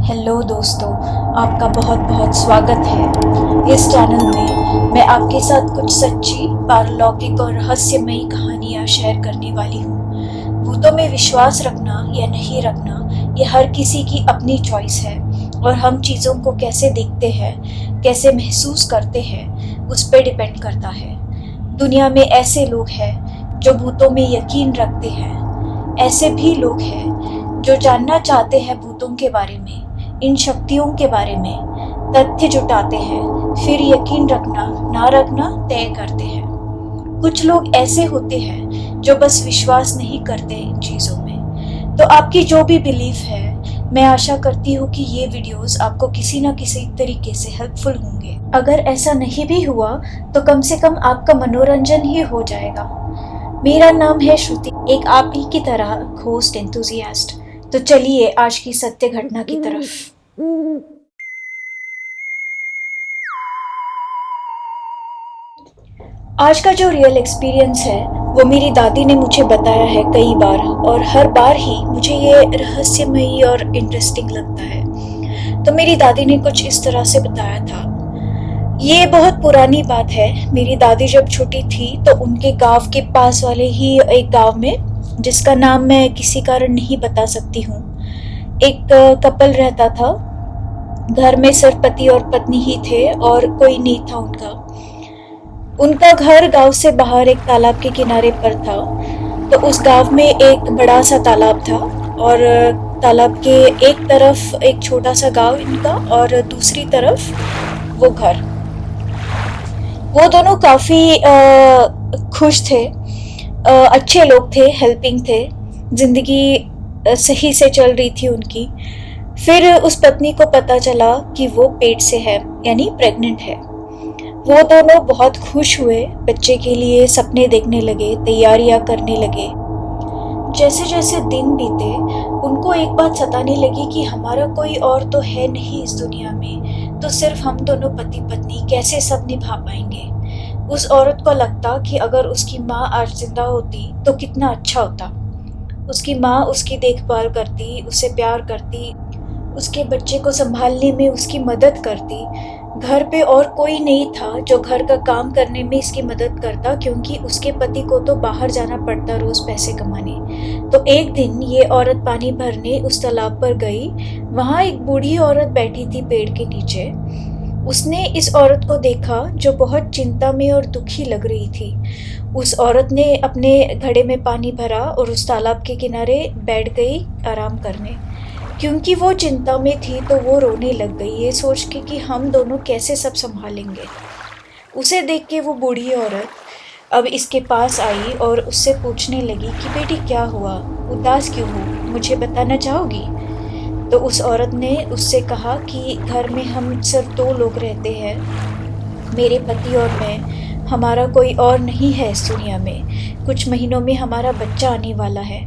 Hello दोस्तों, आपका बहुत बहुत स्वागत है। इस चैनल में मैं आपके साथ कुछ सच्ची, पारलौकिक और रहस्यमयी कहानियाँ शेयर करने वाली हूँ। भूतों में विश्वास रखना या नहीं रखना, ये हर किसी की अपनी चॉइस है और हम चीज़ों को कैसे देखते हैं, कैसे महसूस करते हैं, उस पर डिपेंड करता है। दुनिया में ऐसे लोग हैं जो भूतों में यकीन रखते हैं, ऐसे भी लोग हैं जो जानना चाहते हैं भूतों के बारे में, इन शक्तियों के बारे में तथ्य जुटाते हैं, फिर यकीन रखना ना रखना तय करते हैं। कुछ लोग ऐसे होते हैं जो बस विश्वास नहीं करते इन चीज़ों में। तो आपकी जो भी बिलीफ है, मैं आशा करती हूँ कि ये वीडियोस आपको किसी न किसी तरीके से हेल्पफुल होंगे। अगर ऐसा नहीं भी हुआ तो कम से कम आपका मनोरंजन ही हो जाएगा। मेरा नाम है श्रुति, एक आप ही की तरह घोस्ट एंथुजियास्ट। तो चलिए आज की सत्य घटना की तरफ। आज का जो रियल एक्सपीरियंस है वो मेरी दादी ने मुझे बताया है कई बार, और हर बार ही मुझे ये रहस्यमयी और इंटरेस्टिंग लगता है। तो मेरी दादी ने कुछ इस तरह से बताया था। ये बहुत पुरानी बात है। मेरी दादी जब छोटी थी तो उनके गांव के पास वाले ही एक गांव में, जिसका नाम मैं किसी कारण नहीं बता सकती हूँ, एक कपल रहता था। घर में सिर्फ पति और पत्नी ही थे और कोई नहीं था उनका घर गांव से बाहर एक तालाब के किनारे पर था। तो उस गांव में एक बड़ा सा तालाब था और तालाब के एक तरफ एक छोटा सा गांव इनका और दूसरी तरफ वो घर। वो दोनों काफ़ी खुश थे, अच्छे लोग थे, हेल्पिंग थे, जिंदगी सही से चल रही थी उनकी। फिर उस पत्नी को पता चला कि वो पेट से है, यानी प्रेग्नेंट है। वो दोनों बहुत खुश हुए, बच्चे के लिए सपने देखने लगे, तैयारियां करने लगे। जैसे जैसे दिन बीते उनको एक बात सताने लगी कि हमारा कोई और तो है नहीं इस दुनिया में, तो सिर्फ हम दोनों पति पत्नी कैसे सब निभा पाएंगे। उस औरत को लगता कि अगर उसकी माँ आज जिंदा होती तो कितना अच्छा होता। उसकी माँ उसकी देखभाल करती, उससे प्यार करती, उसके बच्चे को संभालने में उसकी मदद करती। घर पे और कोई नहीं था जो घर का काम करने में इसकी मदद करता, क्योंकि उसके पति को तो बाहर जाना पड़ता रोज पैसे कमाने। तो एक दिन ये औरत पानी भरने उस तालाब पर गई। वहाँ एक बूढ़ी औरत बैठी थी पेड़ के नीचे। उसने इस औरत को देखा जो बहुत चिंता में और दुखी लग रही थी। उस औरत ने अपने घड़े में पानी भरा और उस तालाब के किनारे बैठ गई आराम करने। क्योंकि वो चिंता में थी तो वो रोने लग गई, ये सोच के कि हम दोनों कैसे सब संभालेंगे। उसे देख के वो बूढ़ी औरत अब इसके पास आई और उससे पूछने लगी कि बेटी क्या हुआ, उदास क्यों हो, मुझे बताना चाहोगी? तो उस औरत ने उससे कहा कि घर में हम सिर्फ 2 लोग रहते हैं, मेरे पति और मैं, हमारा कोई और नहीं है इस दुनिया में। कुछ महीनों में हमारा बच्चा आने वाला है,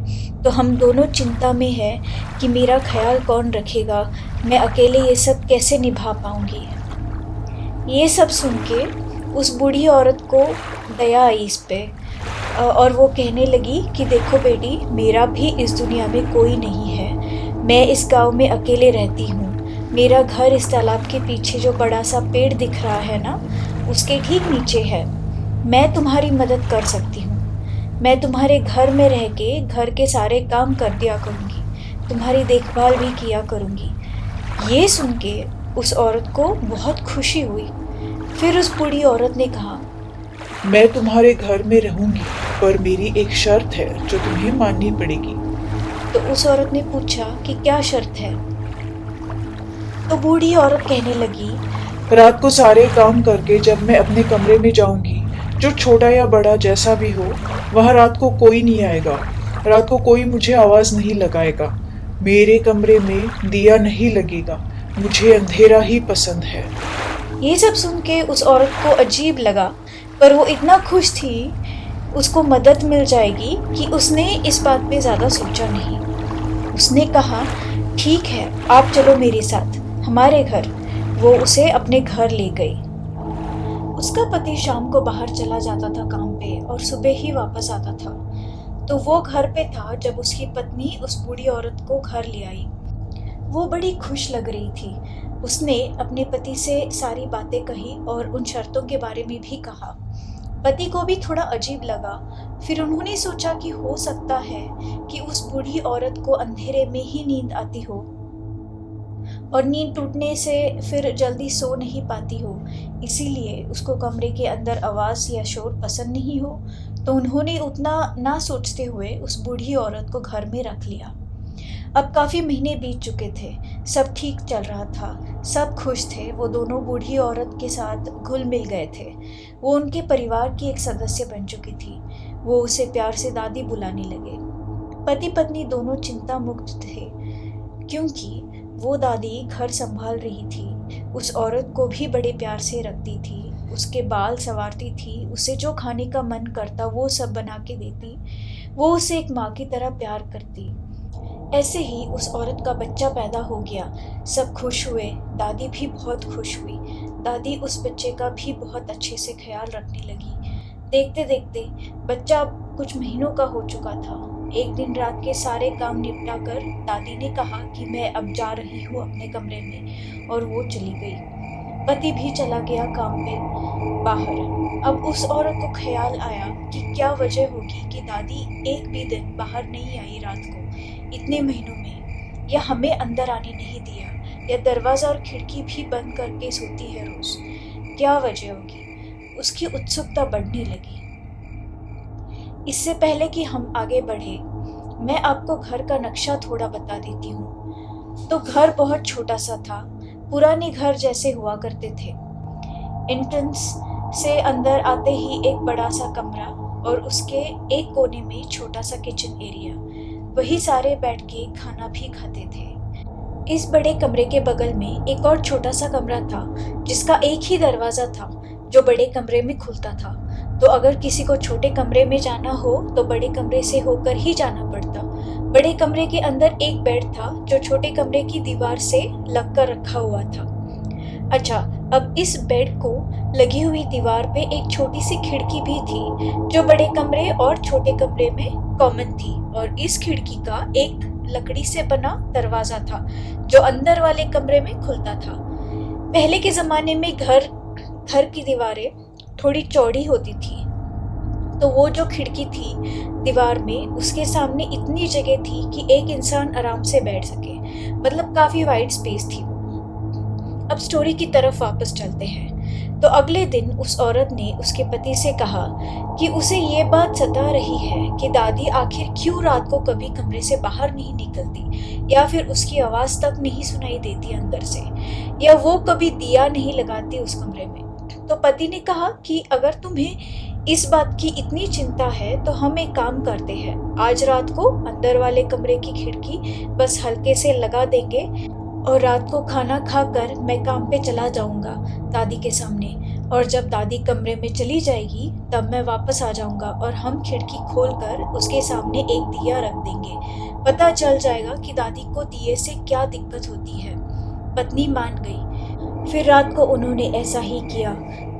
तो हम दोनों चिंता में हैं कि मेरा ख्याल कौन रखेगा, मैं अकेले ये सब कैसे निभा पाऊंगी। ये सब सुन के उस बूढ़ी औरत को दया आई इस पे, और वो कहने लगी कि देखो बेटी, मेरा भी इस दुनिया में कोई नहीं है। मैं इस गांव में अकेले रहती हूँ। मेरा घर इस तालाब के पीछे जो बड़ा सा पेड़ दिख रहा है ना, उसके ठीक नीचे है। मैं तुम्हारी मदद कर सकती हूँ। मैं तुम्हारे घर में रह के घर के सारे काम कर दिया करूँगी, तुम्हारी देखभाल भी किया करूँगी। ये सुन के उस औरत को बहुत खुशी हुई। फिर उस बूढ़ी औरत ने कहा, मैं तुम्हारे घर में रहूंगी, पर मेरी एक शर्त है जो तुम्हें माननी पड़ेगी। तो उस औरत ने पूछा कि क्या शर्त है? तो बूढ़ी औरत कहने लगी, रात को सारे काम करके जब मैं अपने कमरे में जाऊंगी, जो छोटा या बड़ा जैसा भी हो, वहाँ रात को कोई नहीं आएगा। रात को कोई मुझे आवाज नहीं लगाएगा। मेरे कमरे में दिया नहीं लगेगा। मुझे अंधेरा ही पसंद है। ये सब सुन के उस औरत को अजीब लगा, पर वो इतना खुश थी उसको मदद मिल जाएगी कि उसने इस बात पे ज़्यादा सोचा नहीं। उसने कहा, ठीक है, आप चलो मेरे साथ हमारे घर। वो उसे अपने घर ले गई। उसका पति शाम को बाहर चला जाता था काम पे और सुबह ही वापस आता था। तो वो घर पे था जब उसकी पत्नी उस बूढ़ी औरत को घर ले आई। वो बड़ी खुश लग रही थी। उसने अपने पति से सारी बातें कही और उन शर्तों के बारे में भी कहा। पति को भी थोड़ा अजीब लगा। फिर उन्होंने सोचा कि हो सकता है कि उस बूढ़ी औरत को अंधेरे में ही नींद आती हो और नींद टूटने से फिर जल्दी सो नहीं पाती हो, इसीलिए उसको कमरे के अंदर आवाज़ या शोर पसंद नहीं हो। तो उन्होंने उतना ना सोचते हुए उस बूढ़ी औरत को घर में रख लिया। अब काफ़ी महीने बीत चुके थे, सब ठीक चल रहा था, सब खुश थे। वो दोनों बूढ़ी औरत के साथ घुल मिल गए थे। वो उनके परिवार की एक सदस्य बन चुकी थी। वो उसे प्यार से दादी बुलाने लगे। पति पत्नी दोनों चिंता मुक्त थे, क्योंकि वो दादी घर संभाल रही थी। उस औरत को भी बड़े प्यार से रखती थी, उसके बाल संवारती थी, उसे जो खाने का मन करता वो सब बना के देती। वो उसे एक माँ की तरह प्यार करती। ऐसे ही उस औरत का बच्चा पैदा हो गया। सब खुश हुए, दादी भी बहुत खुश हुई। दादी उस बच्चे का भी बहुत अच्छे से ख्याल रखने लगी। देखते देखते बच्चा कुछ महीनों का हो चुका था। एक दिन रात के सारे काम निपटा कर दादी ने कहा कि मैं अब जा रही हूँ अपने कमरे में, और वो चली गई। पति भी चला गया काम पे बाहर। अब उस औरत को ख्याल आया कि क्या वजह होगी कि दादी एक भी दिन बाहर नहीं आई रात को इतने महीनों में, या हमें अंदर आने नहीं दिया, या दरवाज़ा और खिड़की भी बंद करके सोती है रोज़। क्या वजह होगी? उसकी उत्सुकता बढ़ने लगी। इससे पहले कि हम आगे बढ़े, मैं आपको घर का नक्शा थोड़ा बता देती हूँ। तो घर बहुत छोटा सा था, पुराने घर जैसे हुआ करते थे। एंट्रेंस से अंदर आते ही एक बड़ा सा कमरा और उसके एक कोने में छोटा सा किचन एरिया। वही सारे बैठ के खाना भी खाते थे। इस बड़े कमरे के बगल में एक और छोटा सा कमरा था, जिसका एक ही दरवाज़ा था जो बड़े कमरे में खुलता था। तो अगर किसी को छोटे कमरे में जाना हो तो बड़े कमरे से होकर ही जाना पड़ता। बड़े कमरे के अंदर एक बेड था जो छोटे कमरे की दीवार से लगकर रखा हुआ था। अच्छा, अब इस बेड को लगी हुई दीवार पे एक छोटी सी खिड़की भी थी जो बड़े कमरे और छोटे कमरे में कॉमन थी, और इस खिड़की का एक लकड़ी से बना दरवाजा था जो अंदर वाले कमरे में खुलता था। पहले के ज़माने में घर की दीवारें थोड़ी चौड़ी होती थी, तो वो जो खिड़की थी दीवार में, उसके सामने इतनी जगह थी कि एक इंसान आराम से बैठ सके। मतलब काफ़ी वाइड स्पेस थी वो। अब स्टोरी की तरफ वापस चलते हैं। तो अगले दिन उस औरत ने उसके पति से कहा कि उसे ये बात सता रही है कि दादी आखिर क्यों रात को कभी कमरे से बाहर नहीं निकलती, या फिर उसकी आवाज़ तक नहीं सुनाई देती अंदर से, या वो कभी दिया नहीं लगाती उस कमरे में। तो पति ने कहा कि अगर तुम्हें इस बात की इतनी चिंता है तो हम एक काम करते हैं, आज रात को अंदर वाले कमरे की खिड़की बस हल्के से लगा देंगे, और रात को खाना खाकर मैं काम पे चला जाऊंगा दादी के सामने, और जब दादी कमरे में चली जाएगी तब मैं वापस आ जाऊंगा और हम खिड़की खोलकर उसके सामने एक दिया रख देंगे। पता चल जाएगा कि दादी को दिए से क्या दिक्कत होती है। पत्नी मान गई। फिर रात को उन्होंने ऐसा ही किया।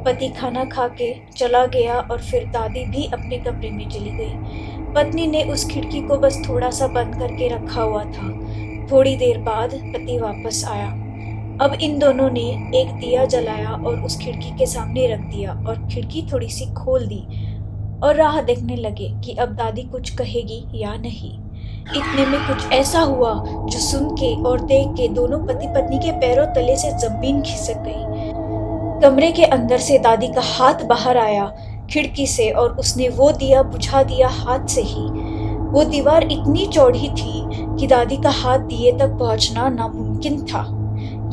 पति खाना खा के चला गया और फिर दादी भी अपने कमरे में चली गई। पत्नी ने उस खिड़की को बस थोड़ा सा बंद करके रखा हुआ था। थोड़ी देर बाद पति वापस आया। अब इन दोनों ने एक दिया जलाया और उस खिड़की के सामने रख दिया, और खिड़की थोड़ी सी खोल दी और राह देखने लगे कि अब दादी कुछ कहेगी या नहीं। इतने में कुछ ऐसा हुआ जो सुन के और देख के दोनों पति पत्नी के पैरों तले से जमीन खिसक गई। कमरे के अंदर से दादी का हाथ बाहर आया खिड़की से, और उसने वो दिया बुझा दिया हाथ से ही। वो दीवार इतनी चौड़ी थी कि दादी का हाथ दिए तक पहुंचना नामुमकिन था।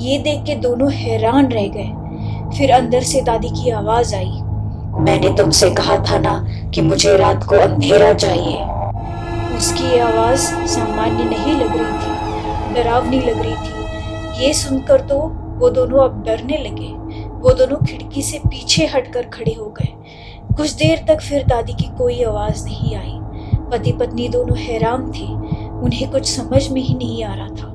ये देख के दोनों हैरान रह गए। फिर अंदर से दादी की आवाज आई, मैंने तुमसे कहा था ना कि मुझे रात को अंधेरा चाहिए। उसकी आवाज सामान्य नहीं लग रही थी, डरावनी लग रही थी। ये सुनकर तो वो दोनों अब डरने लगे। वो दोनों खिड़की से पीछे हटकर खड़े हो गए। कुछ देर तक फिर दादी की कोई आवाज नहीं आई। पति पत्नी दोनों हैरान थे, उन्हें कुछ समझ में ही नहीं आ रहा था।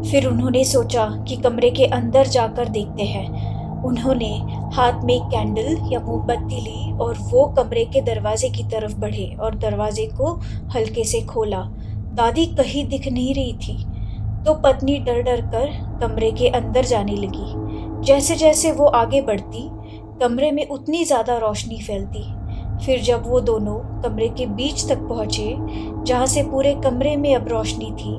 फिर उन्होंने सोचा कि कमरे के अंदर जाकर देखते हैं। उन्होंने हाथ में एक कैंडल या मोमबत्ती ली और वो कमरे के दरवाजे की तरफ बढ़े और दरवाजे को हल्के से खोला। दादी कहीं दिख नहीं रही थी। तो पत्नी डर डर कर कमरे के अंदर जाने लगी। जैसे जैसे वो आगे बढ़ती, कमरे में उतनी ज़्यादा रोशनी फैलती। फिर जब वो दोनों कमरे के बीच तक पहुँचे, जहाँ से पूरे कमरे में अब रोशनी थी,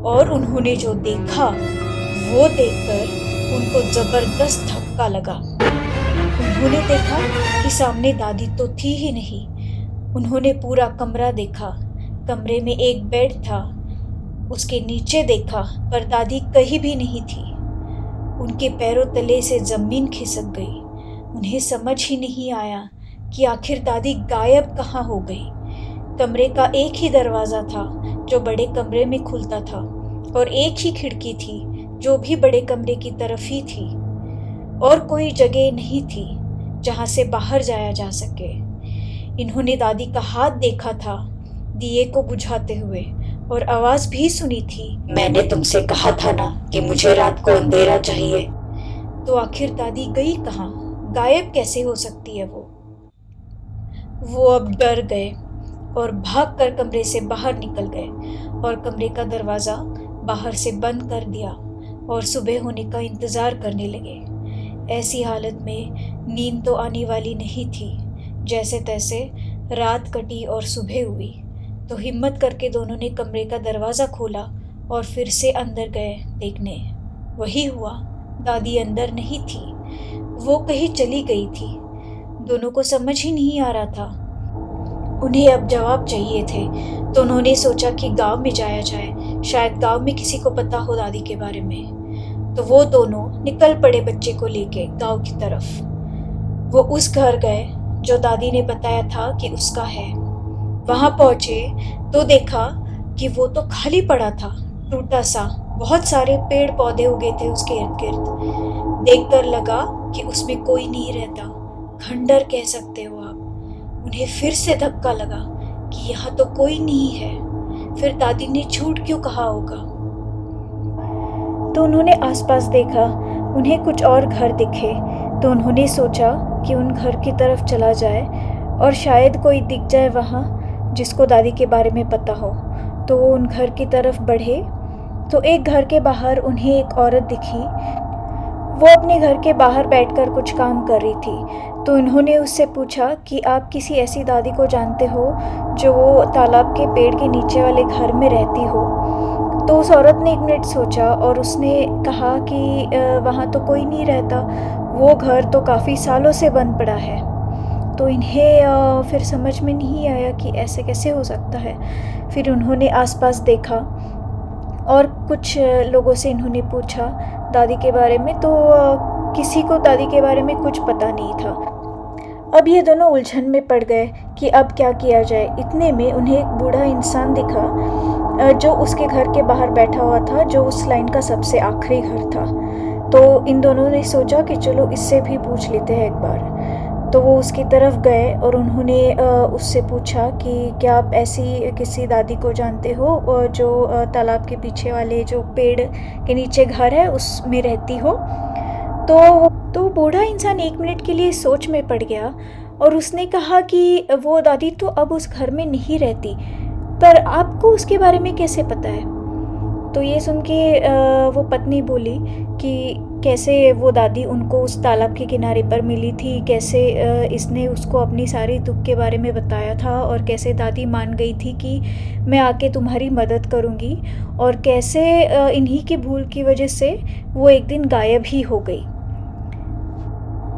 और उन्होंने जो देखा वो देखकर उनको ज़बरदस्त धक्का लगा। उन्होंने देखा कि सामने दादी तो थी ही नहीं। उन्होंने पूरा कमरा देखा। कमरे में एक बेड था, उसके नीचे देखा पर दादी कहीं भी नहीं थी। उनके पैरों तले से ज़मीन खिसक गई। उन्हें समझ ही नहीं आया कि आखिर दादी गायब कहाँ हो गई। कमरे का एक ही दरवाज़ा था जो बड़े कमरे में खुलता था, और एक ही खिड़की थी जो भी बड़े कमरे की तरफ ही थी, और कोई जगह नहीं थी जहाँ से बाहर जाया जा सके। इन्होंने दादी का हाथ देखा था दिए को बुझाते हुए, और आवाज़ भी सुनी थी, मैंने तुमसे कहा था ना कि मुझे रात को अंधेरा चाहिए। तो आखिर दादी गई कहाँ? गायब कैसे हो सकती है वो अब डर गए और भागकर कमरे से बाहर निकल गए, और कमरे का दरवाज़ा बाहर से बंद कर दिया और सुबह होने का इंतज़ार करने लगे। ऐसी हालत में नींद तो आने वाली नहीं थी। जैसे तैसे रात कटी और सुबह हुई, तो हिम्मत करके दोनों ने कमरे का दरवाज़ा खोला और फिर से अंदर गए देखने। वही हुआ, दादी अंदर नहीं थी, वो कहीं चली गई थी। दोनों को समझ ही नहीं आ रहा था। उन्हें अब जवाब चाहिए थे, तो उन्होंने सोचा कि गांव में जाया जाए, शायद गांव में किसी को पता हो दादी के बारे में। तो वो दोनों निकल पड़े बच्चे को लेके गांव की तरफ। वो उस घर गए जो दादी ने बताया था कि उसका है। वहां पहुंचे तो देखा कि वो तो खाली पड़ा था, टूटा सा। बहुत सारे पेड़ पौधे उगे थे उसके इर्द गिर्द। देखकर लगा कि उसमें कोई नहीं रहता, खंडर कह सकते हो आप। उन्हें फिर से धक्का लगा कि यहाँ तो कोई नहीं है। फिर दादी ने झूठ क्यों कहा होगा? तो उन्होंने आसपास देखा, उन्हें कुछ और घर दिखे। तो उन्होंने सोचा कि उन घर की तरफ चला जाए और शायद कोई दिख जाए वहाँ जिसको दादी के बारे में पता हो। तो वो उन घर की तरफ बढ़े तो एक घर के बाहर उन्हें एक औरत दिखी। वो अपने घर के बाहर बैठकर कुछ काम कर रही थी। तो उन्होंने उससे पूछा कि आप किसी ऐसी दादी को जानते हो जो वो तालाब के पेड़ के नीचे वाले घर में रहती हो? तो उस औरत ने एक मिनट सोचा और उसने कहा कि वहाँ तो कोई नहीं रहता, वो घर तो काफ़ी सालों से बंद पड़ा है। तो इन्हें फिर समझ में नहीं आया कि ऐसे कैसे हो सकता है। फिर उन्होंने आसपास देखा और कुछ लोगों से इन्होंने पूछा दादी के बारे में, तो किसी को दादी के बारे में कुछ पता नहीं था। अब ये दोनों उलझन में पड़ गए कि अब क्या किया जाए। इतने में उन्हें एक बूढ़ा इंसान दिखा जो उसके घर के बाहर बैठा हुआ था, जो उस लाइन का सबसे आखिरी घर था। तो इन दोनों ने सोचा कि चलो इससे भी पूछ लेते हैं एक बार। तो वो उसकी तरफ गए और उन्होंने उससे पूछा कि क्या आप ऐसी किसी दादी को जानते हो जो तालाब के पीछे वाले जो पेड़ के नीचे घर है उसमें रहती हो? तो बूढ़ा इंसान 1 मिनट के लिए सोच में पड़ गया और उसने कहा कि वो दादी तो अब उस घर में नहीं रहती, पर आपको उसके बारे में कैसे पता है? तो ये सुन के वो पत्नी बोली कि कैसे वो दादी उनको उस तालाब के किनारे पर मिली थी, कैसे इसने उसको अपनी सारी दुख के बारे में बताया था, और कैसे दादी मान गई थी कि मैं आके तुम्हारी मदद करूँगी, और कैसे इन्हीं की भूल की वजह से वो एक दिन गायब ही हो गई।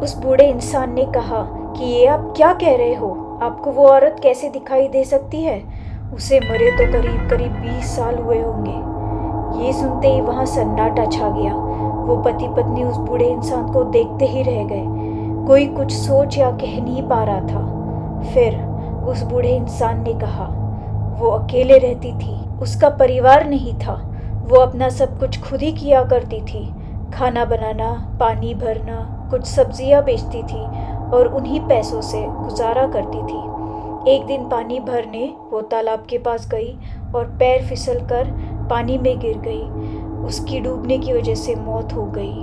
उस बूढ़े इंसान ने कहा कि ये आप क्या कह रहे हो? आपको वो औरत कैसे दिखाई दे सकती है? उसे मरे तो करीब 20 साल हुए होंगे। ये सुनते ही वहाँ सन्नाटा छा गया। वो पति पत्नी उस बूढ़े इंसान को देखते ही रह गए। कोई कुछ सोच या कह नहीं पा रहा था। फिर उस बूढ़े इंसान ने कहा वो अकेले रहती थी, उसका परिवार नहीं था। वो अपना सब कुछ खुद ही किया करती थी, खाना बनाना, पानी भरना, कुछ सब्जियां बेचती थी और उन्हीं पैसों से गुजारा करती थी। एक दिन पानी भरने वो तालाब के पास गई और पैर फिसलकर पानी में गिर गई। उसकी डूबने की वजह से मौत हो गई।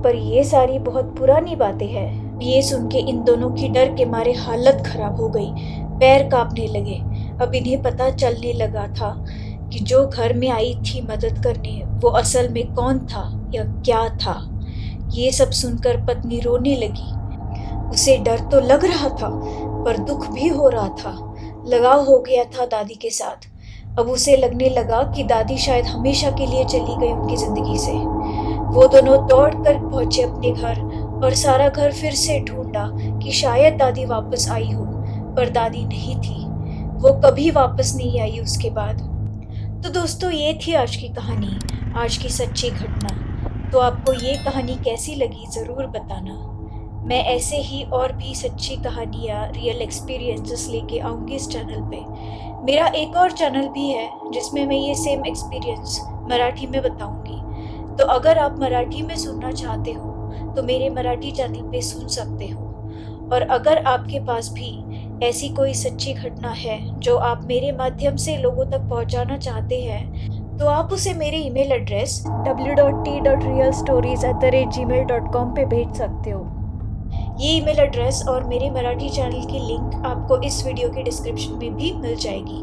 पर ये सारी बहुत पुरानी बातें हैं। ये सुन के इन दोनों की डर के मारे हालत खराब हो गई, पैर कांपने लगे। अब इन्हें पता चलने लगा था कि जो घर में आई थी मदद करने वो असल में कौन था या क्या था। ये सब सुनकर पत्नी रोने लगी। उसे डर तो लग रहा था पर दुख भी हो रहा था। लगाव हो गया था दादी के साथ। अब उसे लगने लगा कि दादी शायद हमेशा के लिए चली गई उनकी जिंदगी से। वो दोनों दौड़ कर पहुंचे अपने घर और सारा घर फिर से ढूंढा कि शायद दादी वापस आई हो, पर दादी नहीं थी। वो कभी वापस नहीं आई उसके बाद। तो दोस्तों, ये थी आज की कहानी, आज की सच्ची घटना। तो आपको ये कहानी कैसी लगी ज़रूर बताना। मैं ऐसे ही और भी सच्ची कहानियाँ, रियल एक्सपीरियंसेस लेके आऊँगी इस चैनल पे। मेरा एक और चैनल भी है जिसमें मैं ये सेम एक्सपीरियंस मराठी में बताऊँगी। तो अगर आप मराठी में सुनना चाहते हो तो मेरे मराठी चैनल पे सुन सकते हो। और अगर आपके पास भी ऐसी कोई सच्ची घटना है जो आप मेरे माध्यम से लोगों तक पहुंचाना चाहते हैं तो आप उसे मेरे ईमेल एड्रेस w.t.realstories@gmail.com पे भेज सकते हो। ये ईमेल एड्रेस और मेरे मराठी चैनल की लिंक आपको इस वीडियो के डिस्क्रिप्शन में भी मिल जाएगी।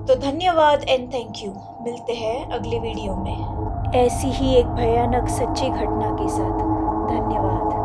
तो धन्यवाद एंड थैंक यू। मिलते हैं अगले वीडियो में ऐसी ही एक भयानक सच्ची घटना के साथ। धन्यवाद।